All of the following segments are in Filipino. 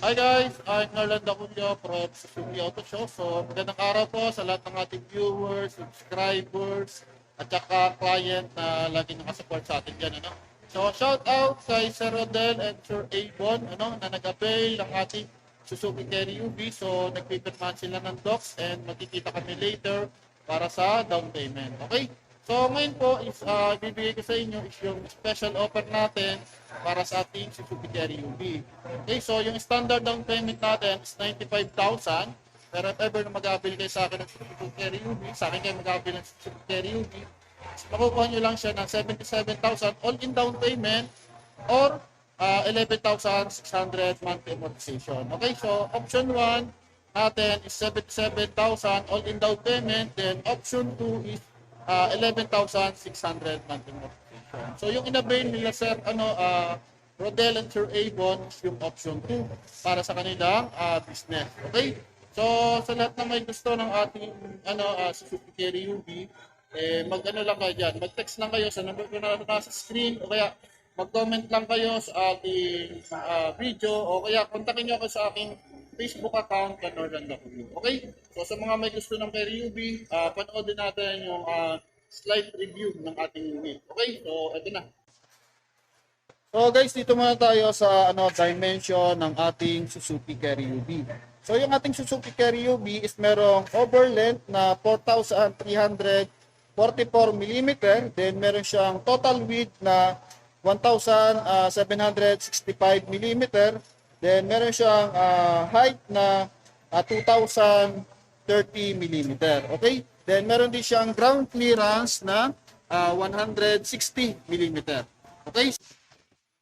Hi guys, I'm Narland Aculio from Suzuki Auto Show. So magandang araw po sa lahat ng ating viewers, subscribers, at saka client na lagi nakasupport sa atin dyan. Ano? So shout out kay Sir Rodel and Sir Avon na nag-avail ng ating Suzuki Carry UV. So nagpipirmahan sila ng docs and magkikita kami later para sa down payment. Okay? So ngayon po is bibigay ko sa inyo is yung special offer natin para sa ating Suzuki Carry UV. Okay, so yung standard down payment natin is 95,000. Pero if ever na mag-avail kayo sa akin ng Suzuki Carry UV, sa akin kayo mag-avail ng Suzuki Carry UV, makukuha nyo lang siya ng 77,000 all in down payment or 11,600 monthly amortization. Okay, so option 1 natin is 77,000 all in down payment, then option 2 is 11,600 monthly amortization. So yung in-avail nila Sir Rodel and Sir Avon is yung option 2 para sa kanilang business. Okay? So sa lahat na may gusto ng ating Suzuki Carry UV, mag-ano lang kayo dyan. Mag-text lang kayo sa number ko na nasa screen o kaya mag-comment lang kayo sa ating video o kaya kontakin nyo ako sa aking Facebook account na Northern W. Okay? So sa mga may gusto ng Carry UV, panoodin natin yung slide review ng ating unit. Okay? So ito na. So guys, dito muna tayo sa dimension ng ating Suzuki Carry UV. So yung ating Suzuki Carry UV is merong over length na 4,344 mm, then meron siyang total width na 1,765 mm, then meron siyang height na 2,030 mm. Okay? Then meron din siyang ground clearance na 160 mm. Okay?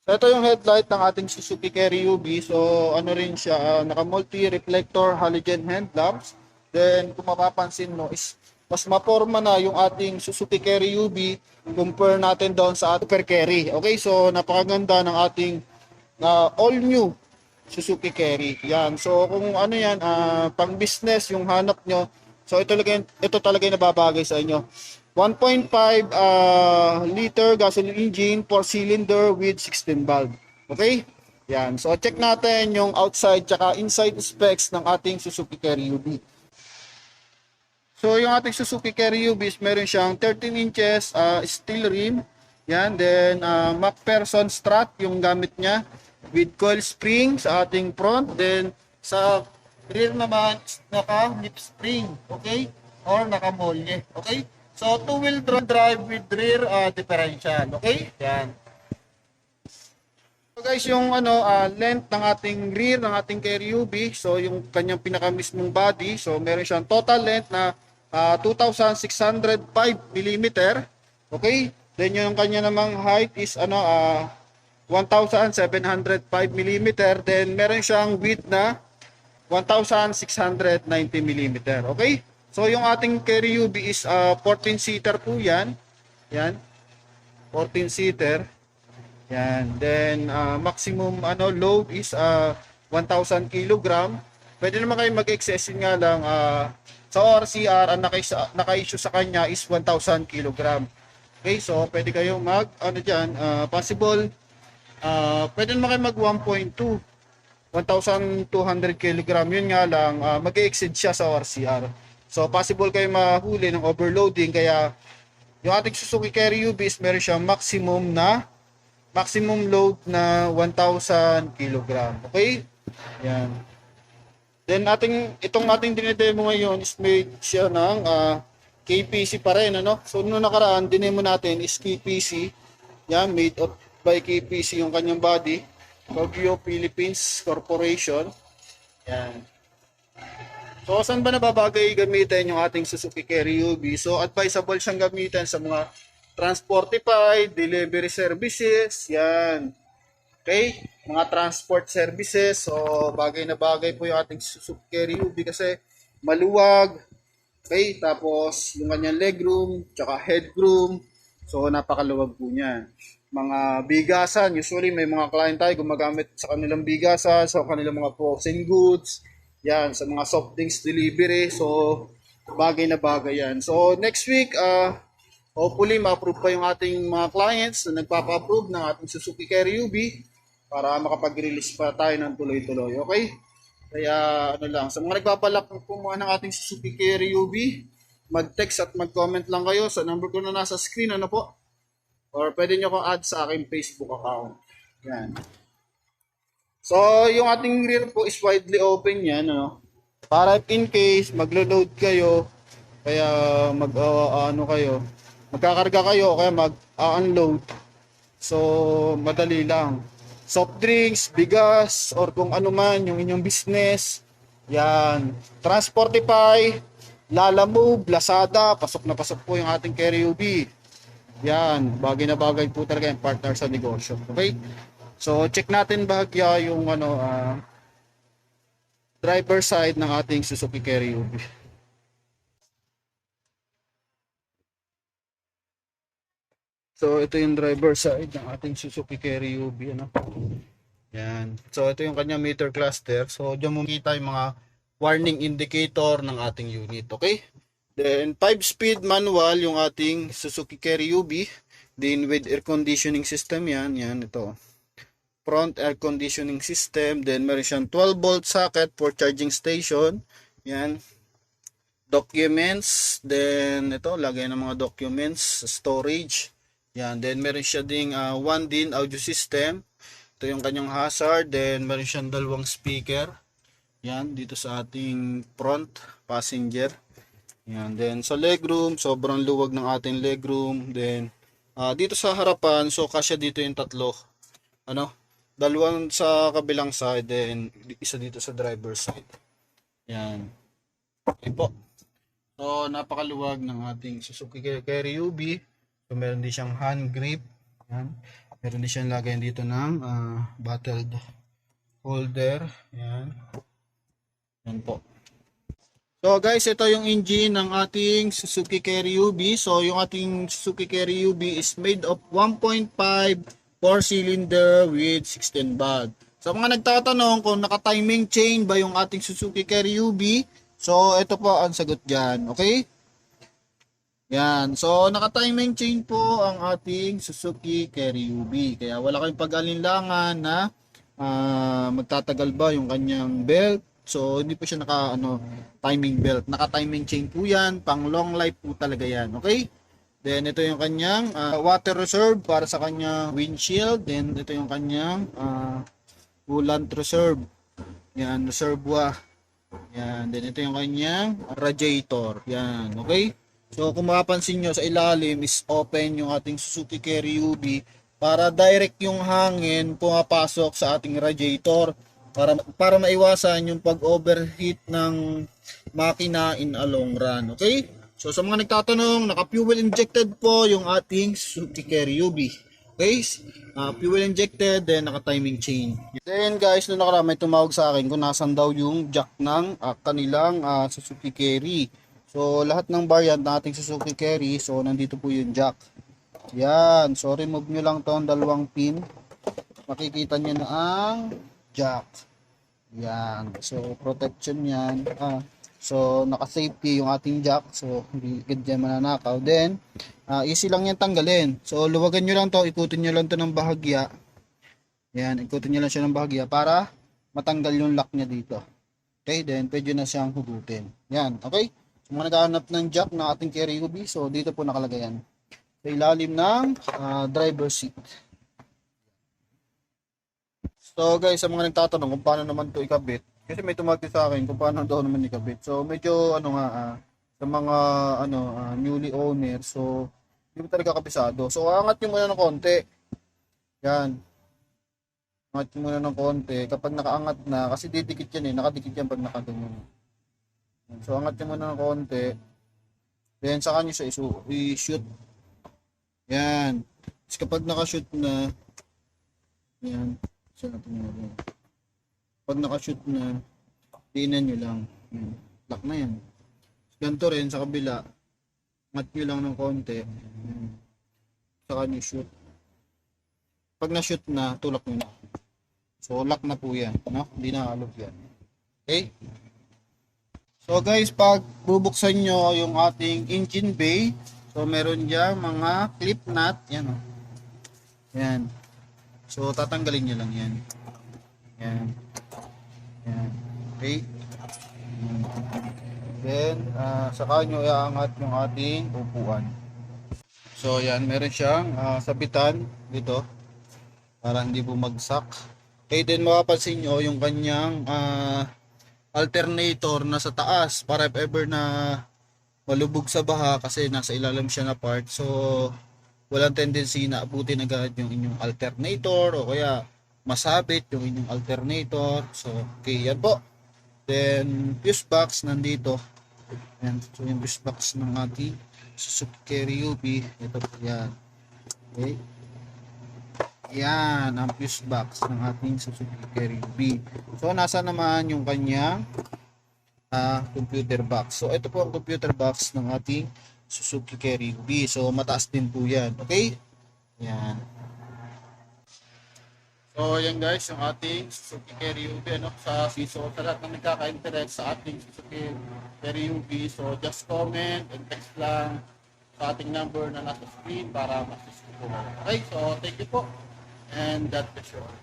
So ito yung headlight ng ating Suzuki Carry UV. So ano rin siya, naka multi-reflector halogen headlamps. Then kung mapapansin mo is mas maporma na yung ating Suzuki Carry UV compare natin doon sa Super Carry. Okay, so napakaganda ng ating all new Suzuki Carry. Yan. So kung ano yan, pang business yung hanap nyo, so ito talaga yung nababagay sa inyo. 1.5 liter gasoline engine, 4 cylinder with 16 valve. Okay? Yan. So check natin yung outside tsaka inside specs ng ating Suzuki Carry UV. So yung ating Suzuki Carry UV is meron siyang 13 inches steel rim. Yan. Then MacPherson strut yung gamit niya with coil spring sa ating front. Then sa rear naman naka lip spring. Okay? Or naka molye. Okay? So, two-wheel drive with rear differential. Okay? Yan. So guys, yung length ng ating rear ng ating Carry UV, so yung kanyang pinaka-mismong body, so meron siyang total length na 2,605 mm. Okay? Then yung kanya namang height is 1,705 mm. Then meron siyang width na 1,690 mm. Okay? So yung ating Carry UV is 14-seater po yan. Yan. 14-seater. Yan. Then maximum load is 1,000 kg. Pwede naman kayo mag-excess nga lang sa ORCR ang naka-issue sa kanya is 1,000 kg. Okay, so pwede kayo possible pwede naman kayo mag 1.2 1,200 kg. Yun nga lang mag-exceed siya sa ORCR. So possible kayo mahuli ng overloading, kaya yung ating Suzuki Carry UV is meron siyang maximum load na 1,000 kg. Okay? Yan. Then itong ating dinedemo ngayon is made siya ng KPC pa rin, So nung nakaraan dinemo natin is KPC. Yan, made by KPC yung kanyang body. Kogyo Philippines Corporation. Yan. So, saan ba nababagay gamitin yung ating Suzuki Carry UV? So, advisable siyang gamitin sa mga Transportify, delivery services, yan. Okay? Mga transport services. So, bagay na bagay po yung ating Suzuki Carry UV kasi maluwag. Okay? Tapos, yung kanyang legroom, tsaka headroom. So, napakaluwag po niya. Mga bigasan, usually may mga client tayo gumagamit sa kanilang bigasan, sa kanilang mga frozen goods. Yan, sa mga soft drinks delivery. So, bagay na bagay yan. So, next week, hopefully, ma-approve pa yung ating mga clients na nagpapa-approve ng ating Suzuki Carry UV. para makapag-release pa tayo ng tuloy-tuloy. Okay? Kaya ano lang, sa mga nagpapalak po mga ng ating Suzuki Carry UV, mag-text at mag-comment lang kayo sa number ko na nasa screen, ano po? Or pwede nyo akong add sa aking Facebook account. Yan. So, yung ating rear po is widely open yan, ano? Para if in case maglo-load kayo, kaya ano kayo, magkakarga kayo, kaya mag-unload. So, madali lang. Soft drinks, bigas, or kung ano man yung inyong business, yan. Transportify, Lalamove, Lazada, pasok na pasok po yung ating Carry UV. Yan, bagay na bagay po talaga yung partner sa negosyo. Okay? So, check natin bahagya yung driver side ng ating Suzuki Carry UV. So, ito yung driver side ng ating Suzuki Carry UV. Ano? Yan. So, ito yung kanya meter cluster. So, diyan mo makita yung mga warning indicator ng ating unit. Okay? Then, 5-speed manual yung ating Suzuki Carry UV. Then, with air conditioning system yan. Yan, ito. Front air conditioning system. Then, meron siyang 12-volt socket for charging station. Yan. Documents. Then, ito, lagay ng mga documents. Storage. Yan. Then, meron siya ding 1DIN audio system. Ito yung kanyang hazard. Then, meron siyang dalawang speaker. Yan, dito sa ating front passenger. Yan, then sa legroom, sobrang luwag ng ating legroom. Then, dito sa harapan, so kasya dito yung tatlo. Ano? Dalawang sa kabilang side, then isa dito sa driver side. Yan. Okay po. So, napakaluwag ng ating Suzuki Carry UV. So, meron din siyang hand grip. Yan. Meron din siyang lagayan dito ng bottled holder. Yan. Yan po. So guys, ito yung engine ng ating Suzuki Carry UV. So yung ating Suzuki Carry UV is made of 1.5 4-cylinder with 16 valve. Sa mga nagtatanong kung naka-timing chain ba yung ating Suzuki Carry UV, so ito po ang sagot dyan. Okay? Yan. So naka-timing chain po ang ating Suzuki Carry UV. Kaya wala kayong pag-alinlangan na magtatagal ba yung kanyang belt. So, hindi po siya timing belt. Naka-timing chain po yan. Pang long life po talaga yan. Okay? Then, ito yung kanyang water reserve para sa kanyang windshield. Then, ito yung kanyang coolant reserve. Yan, reservoir. Yan. Then, ito yung kanyang radiator. Yan. Okay? So, kung mapapansin nyo, sa ilalim is open yung ating Suzuki Carry UV para direct yung hangin pumapasok sa ating radiator. Para maiwasan yung pag-overheat ng makina in a long run. Okay? So sa mga nagtatanong, naka-fuel injected po yung ating Suzuki Carry UV. Okay? Fuel injected, then naka-timing chain. Then guys, nung nakaraan may tumawag sa akin kung nasan daw yung jack ng kanilang Suzuki Carry. So lahat ng variant ng ating Suzuki Carry, so nandito po yung jack. Yan. So remove nyo lang to ang dalawang pin. Makikita nyo na ang jack. Yan. So, protection yan. So, naka-safety yung ating jack. So, hindi yan mananakaw. Then, easy lang yan tanggalin. So, luwagan nyo lang to. Ikutin nyo lang to ng bahagya. Yan. Ikutin nyo lang siya ng bahagya para matanggal yung lock niya dito. Okay. Then, pwede na siyang hugutin. Yan. Okay. So, mga naghahanap ng jack na ating Carry UV. So, dito po nakalagay yan. Sa ilalim ng driver seat. So guys, sa mga nagtatanong kung paano naman to ikabit, kasi may tumawag sa akin kung paano daw naman ikabit. So medyo sa mga newly owner, so hindi mo talaga kabisado. So angat nyo muna ng konti. Yan. Angat nyo muna ng konti. Kapag nakaangat na, kasi didikit yan nakadikit yan pag nakaganyan. So angat nyo muna ng konti. Then saka nyo siya i-shoot. Yan. Tapos kapag nakashoot na, yan. Pag nakashoot na, diinan nyo lang. Yan. Lock na yan. Ganito rin sa kabila. Angat nyo lang ng konti. Yan. Saka nyo shoot. Pag na-shoot na, tulak nyo na. So, lock na po yan. No? Hindi na alog yan. Okay? So guys, pag bubuksan nyo yung ating engine bay, so meron dyan mga clip nut. Yan o. Yan. So, tatanggalin nyo lang yan. Yan. Yan. Okay. Then, saka nyo iaangat yung ating upuan. So, yan. Meron siyang sabitan dito para hindi bumagsak. Okay, then mapapansin nyo yung kanyang alternator na sa taas para if ever na malubog sa baha kasi nasa ilalim siya na part. So, walang tendency na abutin agad yung inyong alternator o kaya masabit yung inyong alternator. So, okay, yan po. Then, fuse box nandito. Yan. So, yung fuse box ng ating Suzuki Carry UB. Ito po yan. Okay. Yan, ang fuse box ng ating Suzuki Carry UB. So, nasa naman yung kanyang computer box. So, ito po ang computer box ng ating Suzuki Carry UB. So, mataas din po yan. Okay? Yan. So, yan guys, yung ating Suzuki Carry UB, ano, sa lahat ng nagkaka-interest sa ating Suzuki Carry UB. So, just comment and text lang sa ating number na nasa screen para ma-assist ko po. Okay, so thank you po and God bless you all.